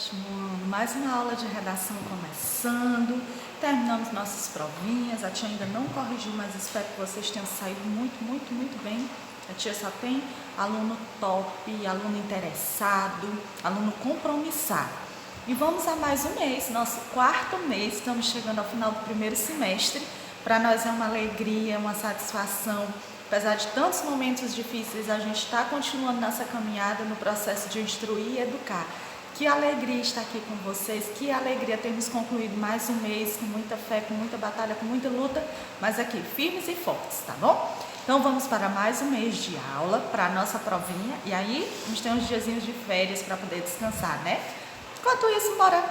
sétimo ano, mais uma aula de redação começando, terminamos nossas provinhas, a tia ainda não corrigiu, mas espero que vocês tenham saído muito bem. A tia só tem aluno top, aluno interessado, aluno compromissado. E vamos a mais um mês, nosso quarto mês, estamos chegando ao final do primeiro semestre. Para nós é uma alegria, uma satisfação. Apesar de tantos momentos difíceis, a gente está continuando nossa caminhada no processo de instruir e educar. Que alegria estar aqui com vocês, que alegria termos concluído mais um mês com muita fé, com muita batalha, com muita luta, mas aqui firmes e fortes, tá bom? Então vamos para mais um mês de aula, para a nossa provinha, e aí a gente tem uns diazinhos de férias para poder descansar, né? Enquanto isso, bora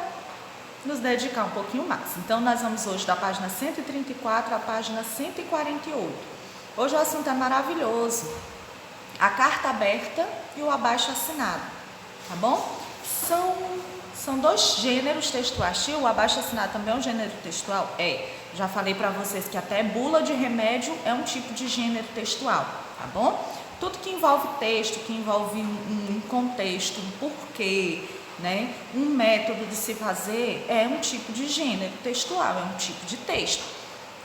nos dedicar um pouquinho mais. Então nós vamos hoje da página 134 à página 148. Hoje o assunto é maravilhoso, a carta aberta e o abaixo assinado, tá bom? São dois gêneros textuais. O abaixo assinado também é um gênero textual? Já falei para vocês que até bula de remédio é um tipo de gênero textual, tá bom? Tudo que envolve texto, que envolve um contexto, um porquê, né? Um método de se fazer é um tipo de gênero textual, é um tipo de texto.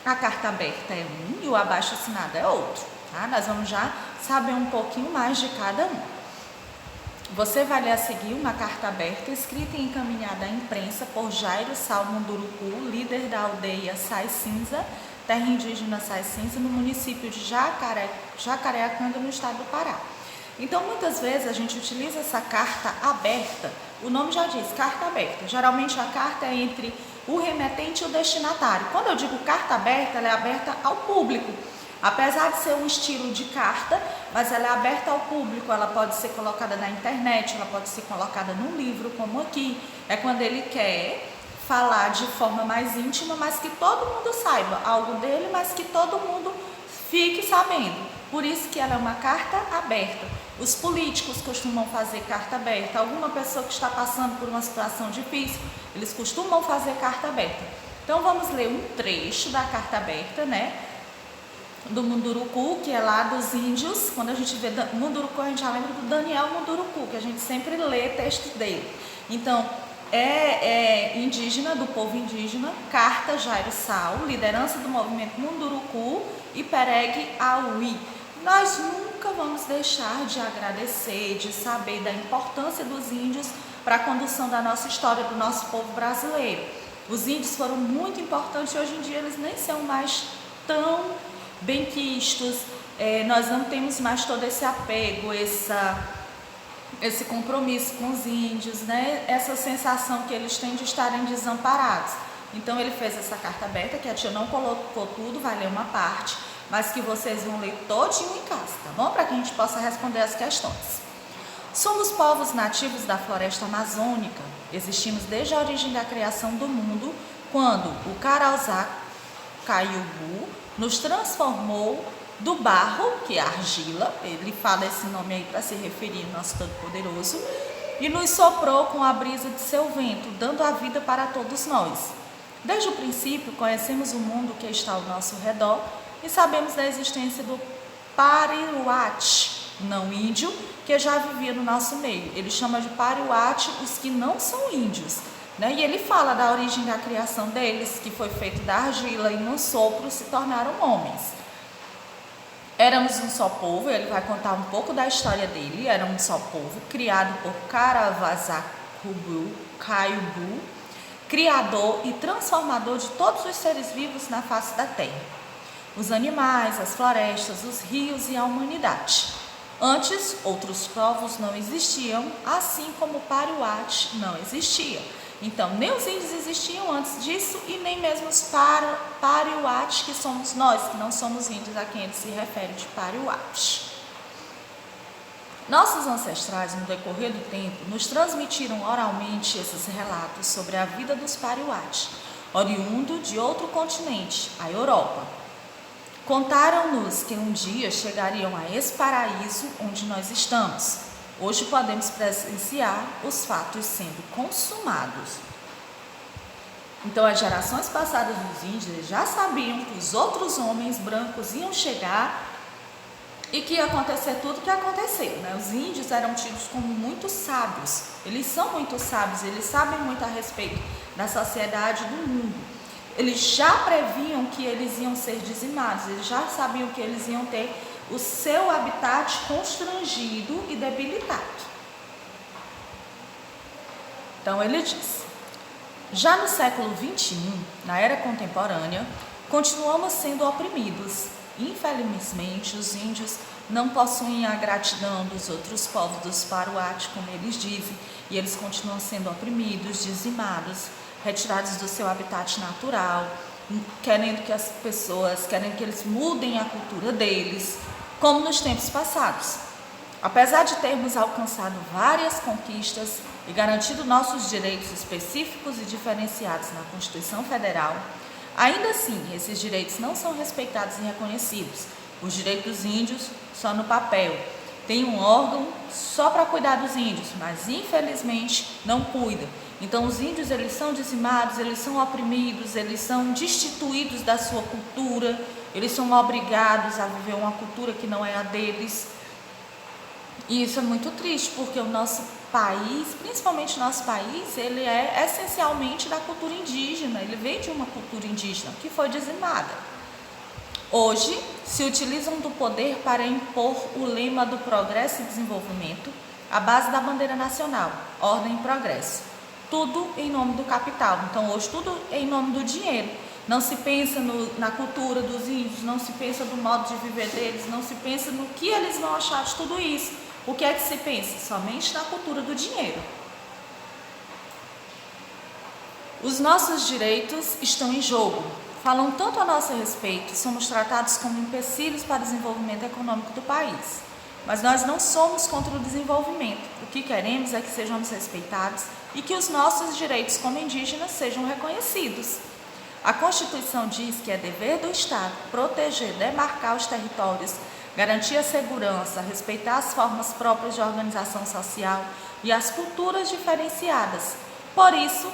A carta aberta é um e o abaixo assinado é outro, tá? Nós vamos já saber um pouquinho mais de cada um. Você vai ler a seguir uma carta aberta escrita e encaminhada à imprensa por Jairo Sal Munduruku, líder da aldeia Sai Cinza, terra indígena Sai Cinza, no município de Jacareacanga, no estado do Pará. Então, muitas vezes a gente utiliza essa carta aberta, o nome já diz, carta aberta. Geralmente a carta é entre o remetente e o destinatário. Quando eu digo carta aberta, ela é aberta ao público. Apesar de ser um estilo de carta, mas ela é aberta ao público, ela pode ser colocada na internet, ela pode ser colocada num livro, como aqui. É quando ele quer falar de forma mais íntima, mas que todo mundo saiba algo dele, mas que todo mundo fique sabendo. Por isso que ela é uma carta aberta. Os políticos costumam fazer carta aberta. Alguma pessoa que está passando por uma situação difícil, eles costumam fazer carta aberta. Então vamos ler um trecho da carta aberta, né? Do Munduruku, que é lá dos índios. Quando a gente vê Munduruku, a gente já lembra do Daniel Munduruku, que a gente sempre lê texto dele. Então, é indígena, do povo indígena, Carta Jairo Sal, liderança do movimento Munduruku e Peregue Auí. Nós nunca vamos deixar de agradecer, de saber da importância dos índios para a condução da nossa história, do nosso povo brasileiro. Os índios foram muito importantes e hoje em dia eles nem são mais tão benquistos, nós não temos mais todo esse apego, esse compromisso com os índios, né? Essa sensação que eles têm de estarem desamparados. Então ele fez essa carta aberta, que a tia não colocou tudo, vai ler uma parte, mas que vocês vão ler todinho em casa, tá bom? Para que a gente possa responder as questões. Somos povos nativos da floresta amazônica, existimos desde a origem da criação do mundo, quando o Karauzá Kayubu nos transformou do barro, que é argila, ele fala esse nome aí para se referir ao nosso Todo-Poderoso, e nos soprou com a brisa de seu vento, dando a vida para todos nós. Desde o princípio, conhecemos o mundo que está ao nosso redor e sabemos da existência do Pariuati, não índio, que já vivia no nosso meio. Ele chama de Pariuati os que não são índios. Né? E ele fala da origem da criação deles, que foi feito da argila e no sopro se tornaram homens. Éramos um só povo, ele vai contar um pouco da história dele. Era um só povo, criado por Caravazacubu, Caiubu, criador e transformador de todos os seres vivos na face da terra. Os animais, as florestas, os rios e a humanidade. Antes, outros povos não existiam, assim como o Pariuati não existia. Então, nem os índios existiam antes disso e nem mesmo os Pariuati, que somos nós, que não somos índios, a quem ele se refere de Pariuati. Nossos ancestrais, no decorrer do tempo, nos transmitiram oralmente esses relatos sobre a vida dos Pariuati, oriundo de outro continente, a Europa. Contaram-nos que um dia chegariam a esse paraíso onde nós estamos. Hoje podemos presenciar os fatos sendo consumados. Então, as gerações passadas dos índios já sabiam que os outros homens brancos iam chegar e que ia acontecer tudo o que aconteceu, né? Os índios eram tidos como muito sábios, eles são muito sábios, eles sabem muito a respeito da sociedade do mundo. Eles já previam que eles iam ser dizimados, eles já sabiam que eles iam ter o seu habitat constrangido e debilitado. Então ele diz: já no século XXI, na era contemporânea, continuamos sendo oprimidos. Infelizmente, os índios não possuem a gratidão dos outros povos dos Paruati, como eles dizem, e eles continuam sendo oprimidos, dizimados, retirados do seu habitat natural, querendo que as pessoas, querendo que eles mudem a cultura deles, como nos tempos passados. Apesar de termos alcançado várias conquistas e garantido nossos direitos específicos e diferenciados na Constituição Federal, ainda assim, esses direitos não são respeitados e reconhecidos. Os direitos dos índios só no papel. Tem um órgão só para cuidar dos índios, mas infelizmente não cuida. Então os índios, eles são dizimados, eles são oprimidos, eles são destituídos da sua cultura, eles são obrigados a viver uma cultura que não é a deles. E isso é muito triste, porque o nosso país, principalmente o nosso país, ele é essencialmente da cultura indígena, ele vem de uma cultura indígena que foi dizimada. Hoje, se utilizam do poder para impor o lema do progresso e desenvolvimento, à base da bandeira nacional, ordem e progresso. Tudo em nome do capital, então hoje tudo em nome do dinheiro. Não se pensa na cultura dos índios, não se pensa no modo de viver deles, não se pensa no que eles vão achar de tudo isso. O que é que se pensa? Somente na cultura do dinheiro. Os nossos direitos estão em jogo. Falam tanto a nosso respeito, somos tratados como empecilhos para o desenvolvimento econômico do país. Mas nós não somos contra o desenvolvimento. O que queremos é que sejamos respeitados e que os nossos direitos como indígenas sejam reconhecidos. A Constituição diz que é dever do Estado proteger, demarcar os territórios, garantir a segurança, respeitar as formas próprias de organização social e as culturas diferenciadas. Por isso,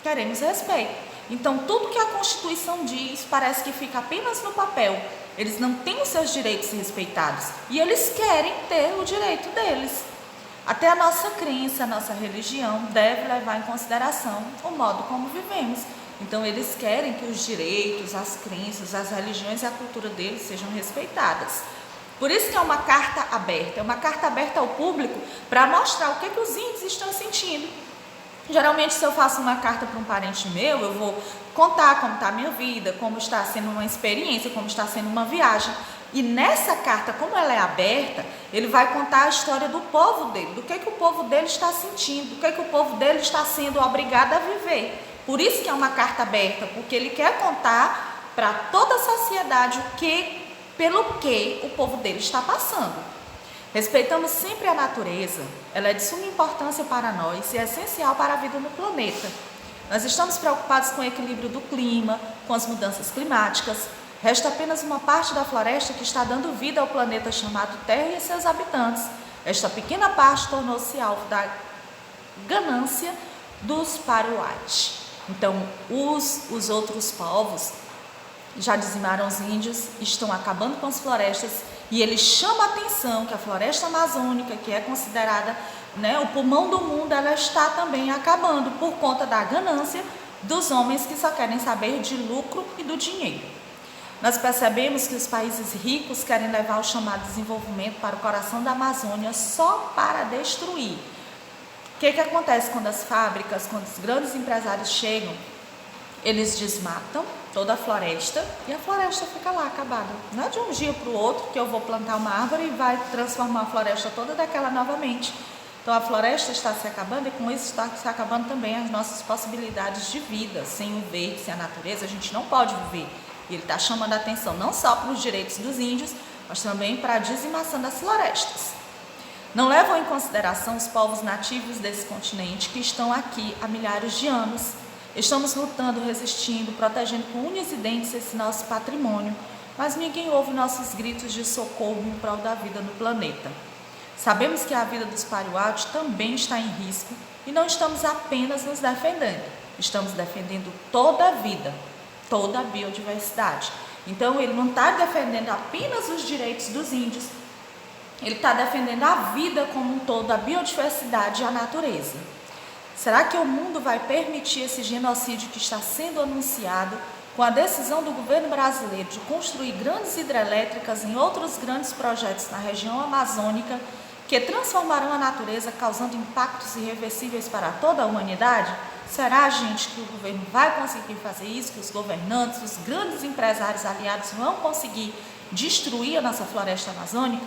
queremos respeito. Então, tudo que a Constituição diz parece que fica apenas no papel. Eles não têm os seus direitos respeitados e eles querem ter o direito deles. Até a nossa crença, a nossa religião deve levar em consideração o modo como vivemos. Então, eles querem que os direitos, as crenças, as religiões e a cultura deles sejam respeitadas. Por isso que é uma carta aberta ao público para mostrar o que os índios estão sentindo. Geralmente, se eu faço uma carta para um parente meu, eu vou contar como está a minha vida, como está sendo uma experiência, como está sendo uma viagem. E nessa carta, como ela é aberta, ele vai contar a história do povo dele, do que o povo dele está sentindo, do que o povo dele está sendo obrigado a viver. Por isso que é uma carta aberta, porque ele quer contar para toda a sociedade pelo que o povo dele está passando. Respeitamos sempre a natureza, ela é de suma importância para nós e é essencial para a vida no planeta. Nós estamos preocupados com o equilíbrio do clima, com as mudanças climáticas. Resta apenas uma parte da floresta que está dando vida ao planeta chamado Terra e seus habitantes. Esta pequena parte tornou-se alvo da ganância dos Paruati. Então, os outros povos já dizimaram os índios, estão acabando com as florestas, e ele chama a atenção que a floresta amazônica, que é considerada, o pulmão do mundo, ela está também acabando por conta da ganância dos homens que só querem saber de lucro e do dinheiro. Nós percebemos que os países ricos querem levar o chamado desenvolvimento para o coração da Amazônia só para destruir. O que acontece quando as fábricas, quando os grandes empresários chegam? Eles desmatam toda a floresta e a floresta fica lá acabada. Não é de um dia para o outro que eu vou plantar uma árvore e vai transformar a floresta toda daquela novamente. Então a floresta está se acabando e com isso está se acabando também as nossas possibilidades de vida. Sem o verde, sem a natureza, a gente não pode viver. E ele está chamando a atenção não só para os direitos dos índios, mas também para a dizimação das florestas. Não levam em consideração os povos nativos desse continente que estão aqui há milhares de anos. Estamos lutando, resistindo, protegendo com unhas e dentes esse nosso patrimônio, mas ninguém ouve nossos gritos de socorro em prol da vida no planeta. Sabemos que a vida dos Paruati também está em risco e não estamos apenas nos defendendo, estamos defendendo toda a vida, toda a biodiversidade. Então ele não está defendendo apenas os direitos dos índios, Ele está defendendo a vida como um todo, a biodiversidade e a natureza. Será que o mundo vai permitir esse genocídio que está sendo anunciado com a decisão do governo brasileiro de construir grandes hidrelétricas em outros grandes projetos na região amazônica que transformarão a natureza, causando impactos irreversíveis para toda a humanidade? Será, gente, que o governo vai conseguir fazer isso, que os governantes, os grandes empresários aliados vão conseguir destruir a nossa floresta amazônica?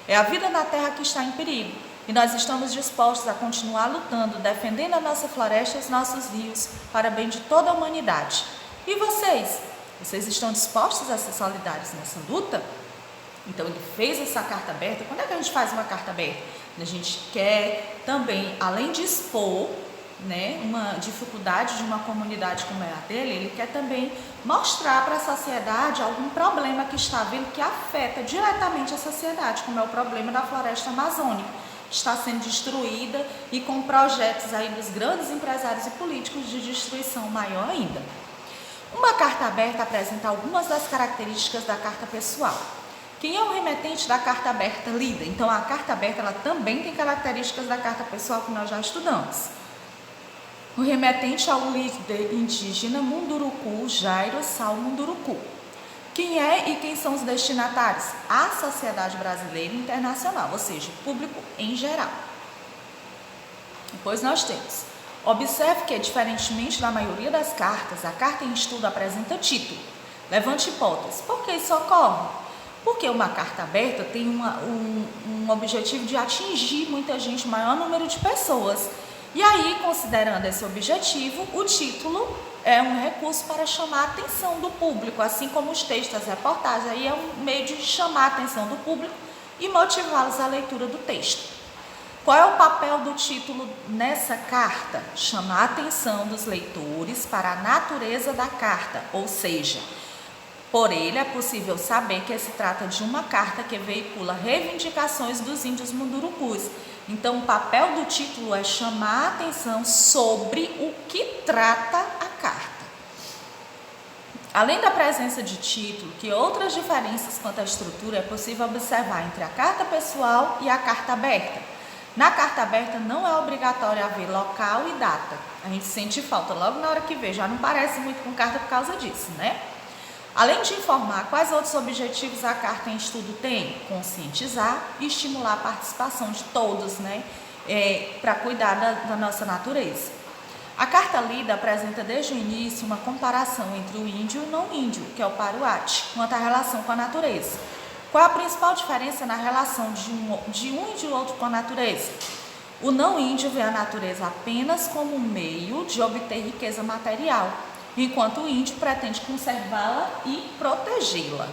É a vida na Terra que está em perigo e nós estamos dispostos a continuar lutando, defendendo a nossa floresta e os nossos rios para bem de toda a humanidade. E vocês? Vocês estão dispostos a ser solidários nessa luta? Então ele fez essa carta aberta. Quando é que a gente faz uma carta aberta? A gente quer também, além de expor, né, uma dificuldade de uma comunidade como é a dele, ele quer também mostrar para a sociedade algum problema que está havendo que afeta diretamente a sociedade, como é o problema da floresta amazônica, que está sendo destruída e com projetos aí dos grandes empresários e políticos de destruição maior ainda. Uma carta aberta apresenta algumas das características da carta pessoal. Quem é o remetente da carta aberta lida? Então a carta aberta ela também tem características da carta pessoal que nós já estudamos. O remetente é o líder indígena Munduruku Jairo Sal Munduruku. Quem é e quem são os destinatários? A sociedade brasileira e internacional, ou seja, o público em geral. Depois nós temos: observe que, diferentemente da maioria das cartas, a carta em estudo apresenta título. Levante hipótese. Por que isso ocorre? Porque uma carta aberta tem um objetivo de atingir muita gente, o maior número de pessoas. E aí, considerando esse objetivo, o título é um recurso para chamar a atenção do público, assim como os textos, as reportagens, aí é um meio de chamar a atenção do público e motivá-los à leitura do texto. Qual é o papel do título nessa carta? Chamar a atenção dos leitores para a natureza da carta, ou seja, por ele é possível saber que se trata de uma carta que veicula reivindicações dos índios mundurucus. Então, o papel do título é chamar a atenção sobre o que trata a carta. Além da presença de título, que outras diferenças quanto à estrutura é possível observar entre a carta pessoal e a carta aberta? Na carta aberta não é obrigatório haver local e data. A gente sente falta logo na hora que vê, já não parece muito com carta por causa disso, né? Além de informar quais outros objetivos a carta em estudo tem, conscientizar e estimular a participação de todos, né, para cuidar da nossa natureza. A carta lida apresenta desde o início uma comparação entre o índio e o não índio, que é o Paruati, quanto à relação com a natureza. Qual é a principal diferença na relação de um e de outro com a natureza? O não índio vê a natureza apenas como um meio de obter riqueza material, enquanto o índio pretende conservá-la e protegê-la.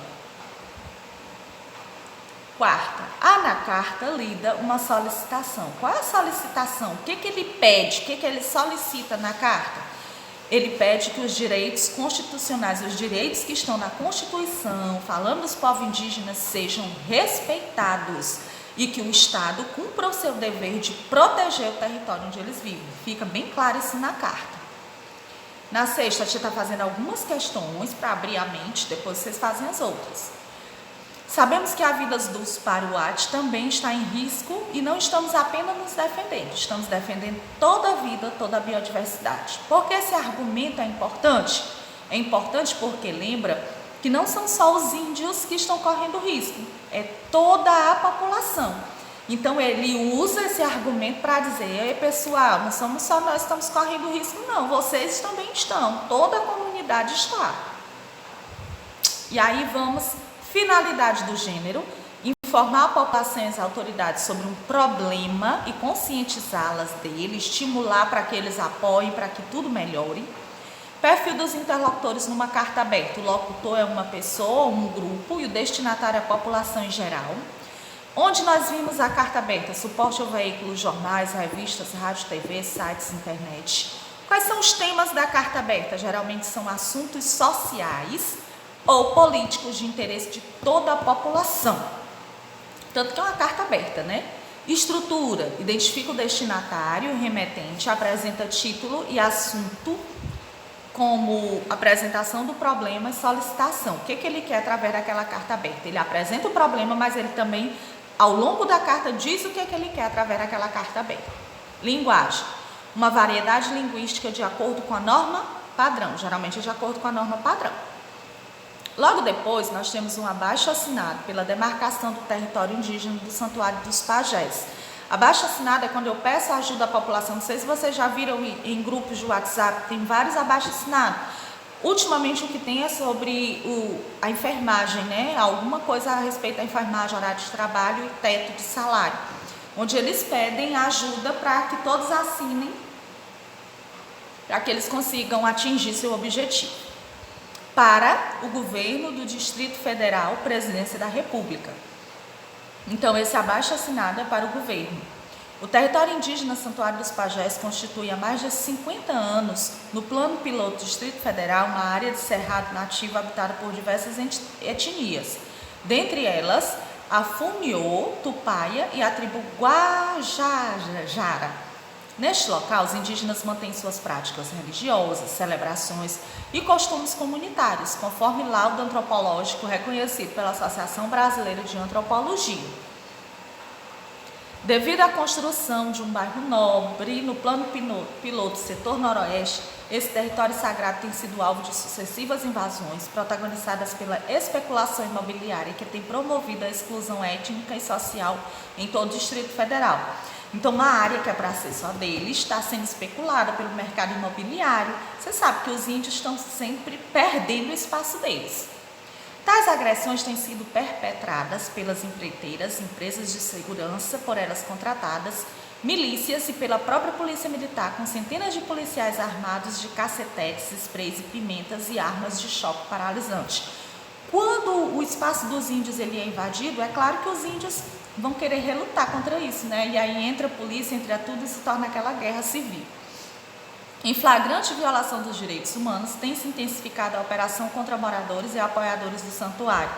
Quarta, há na carta lida uma solicitação. Qual é a solicitação? O que ele pede? O que ele solicita na carta? Ele pede que os direitos constitucionais, os direitos que estão na Constituição, falando dos povos indígenas, sejam respeitados e que o Estado cumpra o seu dever de proteger o território onde eles vivem. Fica bem claro isso na carta. Na sexta, a gente está fazendo algumas questões para abrir a mente, depois vocês fazem as outras. Sabemos que a vida dos Paruati também está em risco e não estamos apenas nos defendendo, estamos defendendo toda a vida, toda a biodiversidade. Por que esse argumento é importante? É importante porque lembra que não são só os índios que estão correndo risco, é toda a população. Então ele usa esse argumento para dizer: ei pessoal, não somos só nós que estamos correndo risco, não, vocês também estão, toda a comunidade está. E aí vamos, finalidade do gênero: informar a população e as autoridades sobre um problema e conscientizá-las dele, estimular para que eles apoiem, para que tudo melhore. Perfil dos interlocutores numa carta aberta: o locutor é uma pessoa, um grupo, e o destinatário é a população em geral. Onde nós vimos a carta aberta? Suporte ao veículo, jornais, revistas, rádio, TV, sites, internet. Quais são os temas da carta aberta? Geralmente são assuntos sociais ou políticos de interesse de toda a população. Tanto que é uma carta aberta, né? Estrutura: identifica o destinatário, o remetente, apresenta título e assunto, como apresentação do problema e solicitação. O que ele quer através daquela carta aberta? Ele apresenta o problema, mas ele também ao longo da carta diz o que ele quer através daquela carta aberta. Linguagem. Uma variedade linguística de acordo com a norma padrão, geralmente de acordo com a norma padrão. Logo depois, nós temos um abaixo-assinado pela demarcação do território indígena do Santuário dos Pajés. Abaixo-assinado é quando eu peço ajuda à população. Não sei se vocês já viram em grupos de WhatsApp, tem vários abaixo-assinados. Ultimamente o que tem é sobre a enfermagem, né? Alguma coisa a respeito da enfermagem, horário de trabalho e teto de salário, onde eles pedem ajuda para que todos assinem, para que eles consigam atingir seu objetivo. Para o governo do Distrito Federal, Presidência da República. Então, esse abaixo-assinado é para o governo. O território indígena Santuário dos Pajés constitui há mais de 50 anos, no plano piloto do Distrito Federal, uma área de cerrado nativo habitada por diversas etnias, dentre elas a Funiô, Tupaia e a tribo Guajajara. Neste local, os indígenas mantêm suas práticas religiosas, celebrações e costumes comunitários, conforme laudo antropológico reconhecido pela Associação Brasileira de Antropologia. Devido à construção de um bairro nobre no plano piloto setor noroeste, esse território sagrado tem sido alvo de sucessivas invasões, protagonizadas pela especulação imobiliária que tem promovido a exclusão étnica e social em todo o Distrito Federal. Então, uma área que é para ser só deles está sendo especulada pelo mercado imobiliário. Você sabe que os índios estão sempre perdendo o espaço deles. Tais agressões têm sido perpetradas pelas empreiteiras, empresas de segurança por elas contratadas, milícias e pela própria polícia militar, com centenas de policiais armados de cacetetes, sprays e pimentas e armas de choque paralisante. Quando o espaço dos índios ele é invadido, é claro que os índios vão querer relutar contra isso, né? E aí entra a polícia, entra tudo e se torna aquela guerra civil. Em flagrante violação dos direitos humanos, tem se intensificado a operação contra moradores e apoiadores do santuário,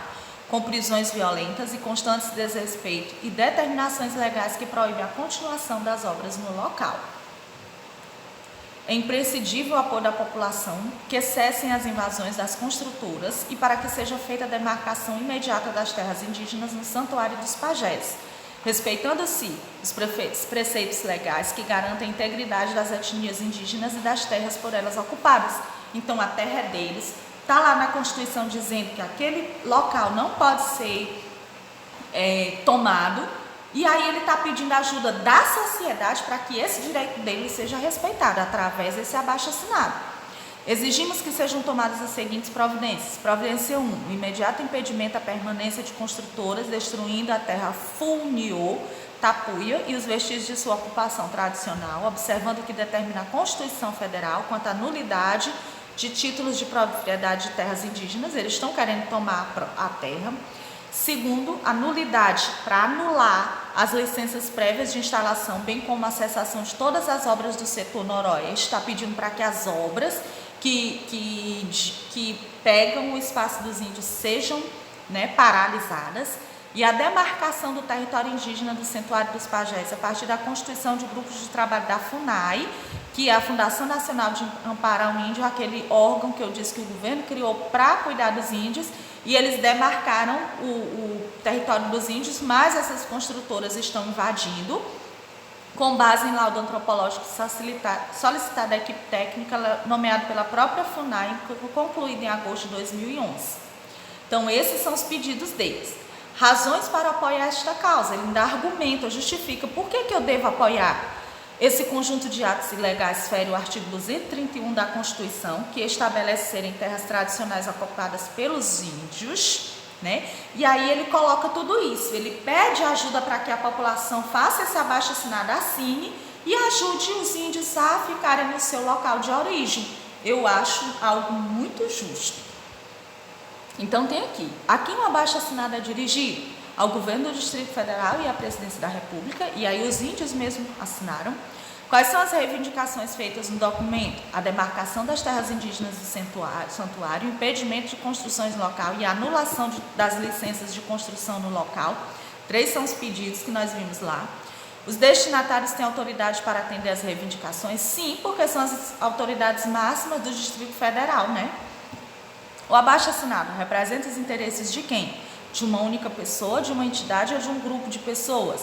com prisões violentas e constantes desrespeito e determinações legais que proíbem a continuação das obras no local. É imprescindível o apoio da população que cessem as invasões das construtoras e para que seja feita a demarcação imediata das terras indígenas no Santuário dos Pajés, respeitando-se os preceitos legais que garantem a integridade das etnias indígenas e das terras por elas ocupadas. Então, a terra é deles, está lá na Constituição dizendo que aquele local não pode ser tomado. E aí ele está pedindo ajuda da sociedade para que esse direito dele seja respeitado através desse abaixo-assinado. Exigimos que sejam tomadas as seguintes providências. Providência 1. O imediato impedimento à permanência de construtoras destruindo a terra Funiô, Tapuia e os vestígios de sua ocupação tradicional, observando o que determina a Constituição Federal quanto à nulidade de títulos de propriedade de terras indígenas. Eles estão querendo tomar a terra. Segundo, a nulidade para anular as licenças prévias de instalação, bem como a cessação de todas as obras do setor noroeste. Está pedindo para que as obras que pegam o espaço dos índios sejam paralisadas. E a demarcação do território indígena do Santuário dos Pajés a partir da constituição de grupos de trabalho da FUNAI, que é a Fundação Nacional de Amparo ao Índio, aquele órgão que eu disse que o governo criou para cuidar dos índios. E eles demarcaram o território dos índios, mas essas construtoras estão invadindo, com base em laudo antropológico solicitado à equipe técnica, nomeado pela própria FUNAI, concluído em agosto de 2011. Então, esses são os pedidos deles. Razões para apoiar esta causa. Ele ainda argumenta, justifica. Por que eu devo apoiar? Esse conjunto de atos ilegais fere o artigo 231 da Constituição, que estabelece serem terras tradicionais ocupadas pelos índios, né? E aí ele coloca tudo isso, ele pede ajuda para que a população faça esse abaixo-assinado, assine e ajude os índios a ficarem no seu local de origem. Eu acho algo muito justo. Então tem aqui um abaixo-assinado é dirigido ao governo do Distrito Federal e à Presidência da República, e aí os índios mesmo assinaram. Quais são as reivindicações feitas no documento? A demarcação das terras indígenas do santuário, impedimento de construções no local e a anulação das licenças de construção no local. 3 são os pedidos que nós vimos lá. Os destinatários têm autoridade para atender às reivindicações? Sim, porque são as autoridades máximas do Distrito Federal, né? O abaixo-assinado representa os interesses de quem? de uma única pessoa, de uma entidade ou de um grupo de pessoas,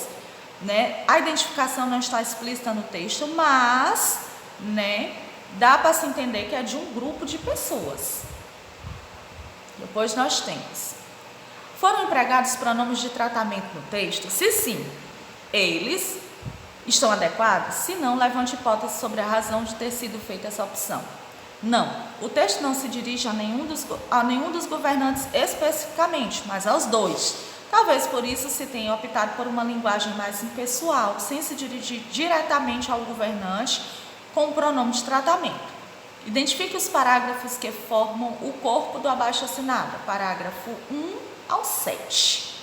né? A identificação não está explícita no texto, mas, né, dá para se entender que é de um grupo de pessoas. Depois nós temos: foram empregados pronomes de tratamento no texto? Se sim, eles estão adequados? Se não, levante hipótese sobre a razão de ter sido feita essa opção. Não, o texto não se dirige a nenhum dos governantes especificamente, mas aos dois. Talvez por isso se tenha optado por uma linguagem mais impessoal, sem se dirigir diretamente ao governante com o pronome de tratamento. Identifique os parágrafos que formam o corpo do abaixo-assinado, parágrafo 1 ao 7.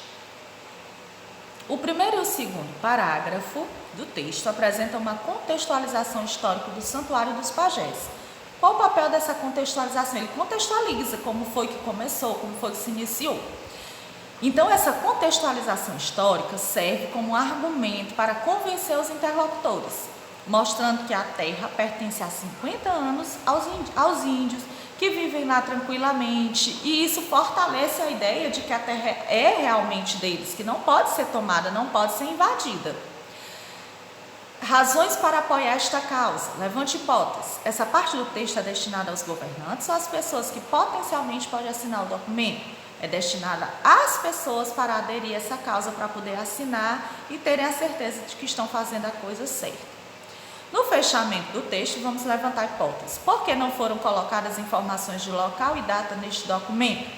O primeiro e o segundo parágrafo do texto apresentam uma contextualização histórica do Santuário dos Pajés. Qual o papel dessa contextualização? Ele contextualiza como foi que começou, como foi que se iniciou. Então, essa contextualização histórica serve como argumento para convencer os interlocutores, mostrando que a terra pertence há 50 anos aos índios, que vivem lá tranquilamente, e isso fortalece a ideia de que a terra é realmente deles, que não pode ser tomada, não pode ser invadida. Razões para apoiar esta causa. Levante hipótese. Essa parte do texto é destinada aos governantes ou às pessoas que potencialmente podem assinar o documento? É destinada às pessoas para aderir a essa causa, para poder assinar e terem a certeza de que estão fazendo a coisa certa. No fechamento do texto, vamos levantar hipóteses. Por que não foram colocadas informações de local e data neste documento?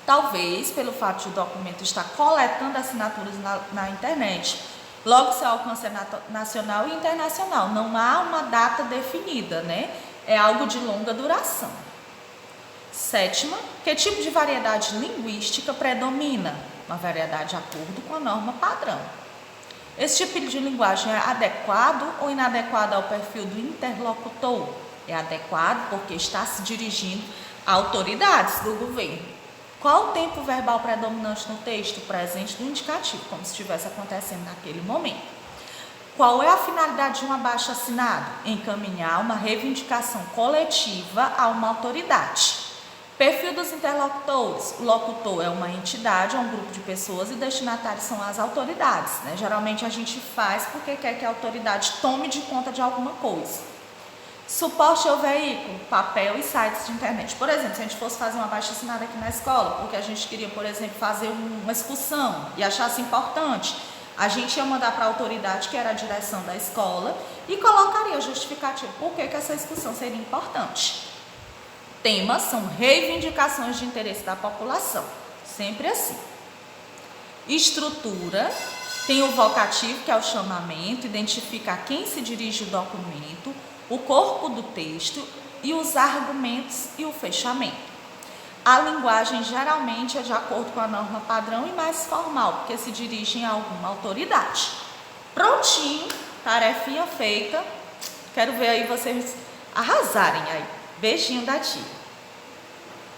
Talvez pelo fato de o documento estar coletando assinaturas na internet. Logo, seu alcance é nacional e internacional. Não há uma data definida, né? É algo de longa duração. Sétima, que tipo de variedade linguística predomina? Uma variedade de acordo com a norma padrão. Esse tipo de linguagem é adequado ou inadequado ao perfil do interlocutor? É adequado porque está se dirigindo a autoridades do governo. Qual o tempo verbal predominante no texto? Presente do indicativo, como se estivesse acontecendo naquele momento. Qual é a finalidade de um abaixo-assinado? Encaminhar uma reivindicação coletiva a uma autoridade. Perfil dos interlocutores. O locutor é uma entidade, é um grupo de pessoas e destinatários são as autoridades, né? Geralmente a gente faz porque quer que a autoridade tome de conta de alguma coisa. Suporte ao veículo, papel e sites de internet. Por exemplo, se a gente fosse fazer uma abaixo-assinado aqui na escola, porque a gente queria, por exemplo, fazer uma excursão e achasse importante, a gente ia mandar para a autoridade, que era a direção da escola, e colocaria justificativo por que essa excursão seria importante. Temas são reivindicações de interesse da população, sempre assim. Estrutura, tem o vocativo, que é o chamamento, identifica a quem se dirige o documento, o corpo do texto e os argumentos e o fechamento. A linguagem geralmente é de acordo com a norma padrão e mais formal, porque se dirigem a alguma autoridade. Prontinho, tarefinha feita. Quero ver aí vocês arrasarem aí. Beijinho da tia.